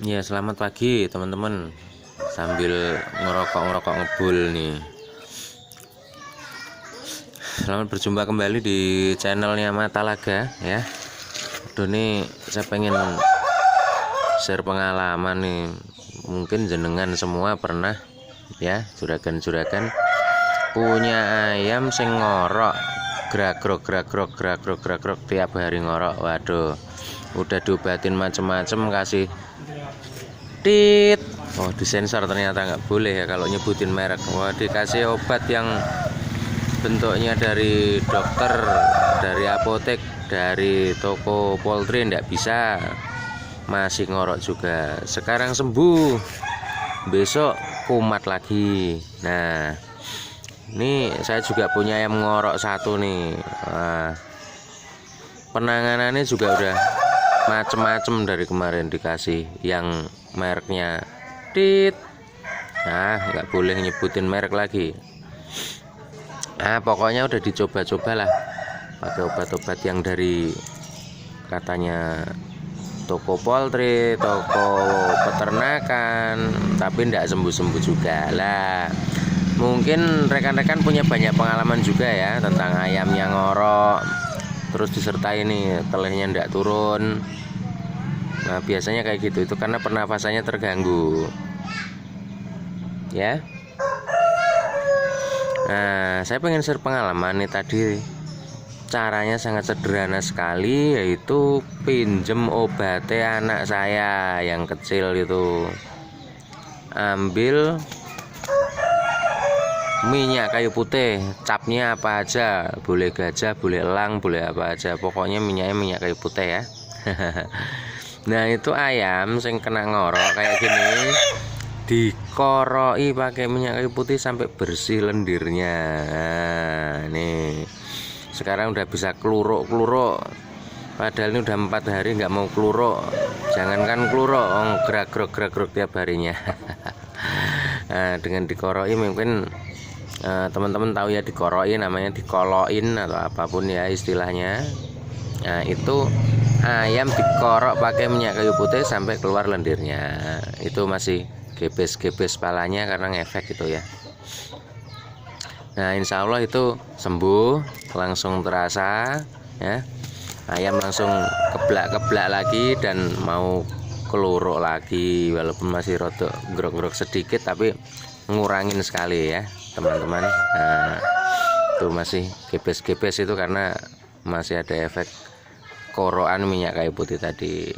Ya, selamat pagi teman-teman. Sambil ngerokok ngebul nih. Selamat berjumpa kembali di channelnya Matalaga ya. Aduh nih, saya pengen share pengalaman nih. Mungkin jenengan semua pernah ya, juragan-juragan punya ayam sing ngorok grak-grok tiap hari ngorok. Waduh, udah diobatin macem-macem, kasih tit. Oh, disensor ternyata nggak boleh ya kalau nyebutin merek. Wah, dikasih obat yang bentuknya dari dokter, dari apotek, dari toko poultry, nggak bisa. Masih ngorok juga. Sekarang sembuh, besok kumat lagi. Nah, ini saya juga punya ayam ngorok satu nih. Nah, penanganannya juga udah macem-macem dari kemarin, dikasih yang mereknya tit. Nah, nggak boleh nyebutin merek lagi. Nah, pokoknya udah dicoba-coba lah pakai obat-obat yang dari katanya toko poultry, toko peternakan, tapi nggak sembuh-sembuh juga lah. Mungkin rekan-rekan punya banyak pengalaman juga ya tentang ayam yang ngorok, terus disertai nih telurnya ndak turun. Nah, biasanya kayak gitu, itu karena pernafasannya terganggu ya. Nah, saya pengen share pengalaman nih tadi. Caranya sangat sederhana sekali, yaitu pinjem obatnya anak saya yang kecil itu. Ambil minyak kayu putih, capnya apa aja, boleh gajah, boleh elang, boleh apa aja, pokoknya minyaknya minyak kayu putih ya. Nah, itu ayam sing kena ngorok kayak gini dikoroi pakai minyak kayu putih sampai bersih lendirnya. Nah, nih sekarang udah bisa kluruk. Padahal ini udah 4 hari nggak mau kluruk. Jangankan kluruk, gerak-grok tiap harinya. Nah, dengan dikoroi mungkin teman-teman tahu ya, dikoroi namanya dikoloin atau apapun ya istilahnya. Nah, itu ayam dikorok pakai minyak kayu putih sampai keluar lendirnya. Itu masih gebes palanya karena ngefek gitu ya. Nah, insya Allah itu sembuh, langsung terasa ya. Ayam langsung keblak lagi dan mau keluruk lagi, walaupun masih rodok grok sedikit tapi ngurangin sekali ya teman-teman. Nah, itu masih gebes itu karena masih ada efek korokan minyak kayu putih tadi.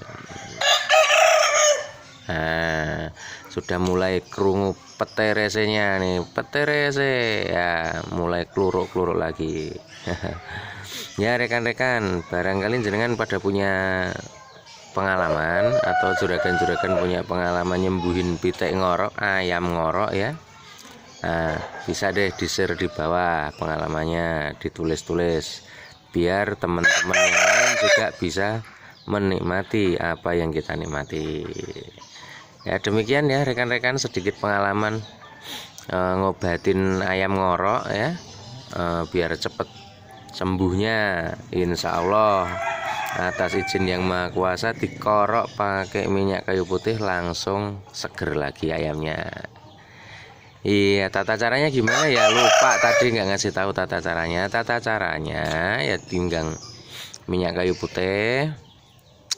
Nah, sudah mulai kerungu peteresenya nih, peterese ya, mulai kluruk lagi. Ya rekan-rekan, barangkali jenengan pada punya pengalaman atau juragan-juragan punya pengalaman nyembuhin pitik ngorok, ayam ngorok ya. Nah, bisa deh di-share di bawah pengalamannya, ditulis biar teman-teman yang lain juga bisa menikmati apa yang kita nikmati. Ya, demikian ya rekan-rekan, sedikit pengalaman ngobatin ayam ngorok ya, biar cepet sembuhnya insya Allah. Atas izin yang maha kuasa, dikorok pakai minyak kayu putih langsung seger lagi ayamnya. Iya, tata caranya gimana ya, lupa tadi nggak ngasih tahu tata caranya. Tata caranya ya, tinggal minyak kayu putih,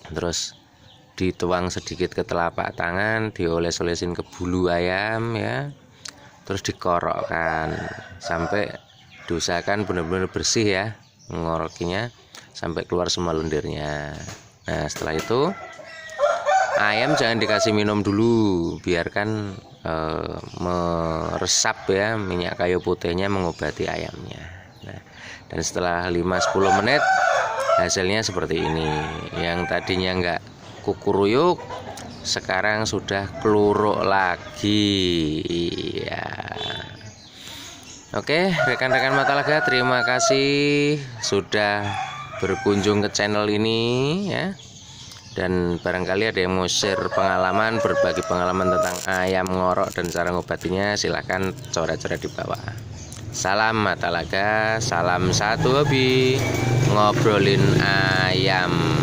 terus dituang sedikit ke telapak tangan, dioles-olesin ke bulu ayam ya, terus dikorokkan sampai diusahakan benar-benar bersih ya ngorokinya, sampai keluar semua lendirnya. Nah, setelah itu ayam jangan dikasih minum dulu, biarkan meresap ya, minyak kayu putihnya mengobati ayamnya. Nah, dan setelah 5-10 menit hasilnya seperti ini. Yang tadinya enggak kukuruyuk sekarang sudah keluruk lagi ya. Oke, rekan-rekan Matalaga, terima kasih sudah berkunjung ke channel ini ya. Dan barangkali ada yang mau share pengalaman, berbagi pengalaman tentang ayam ngorok dan cara ngobatinya, silahkan coret-coret di bawah. Salam Matalaga, salam satu hobi, ngobrolin ayam.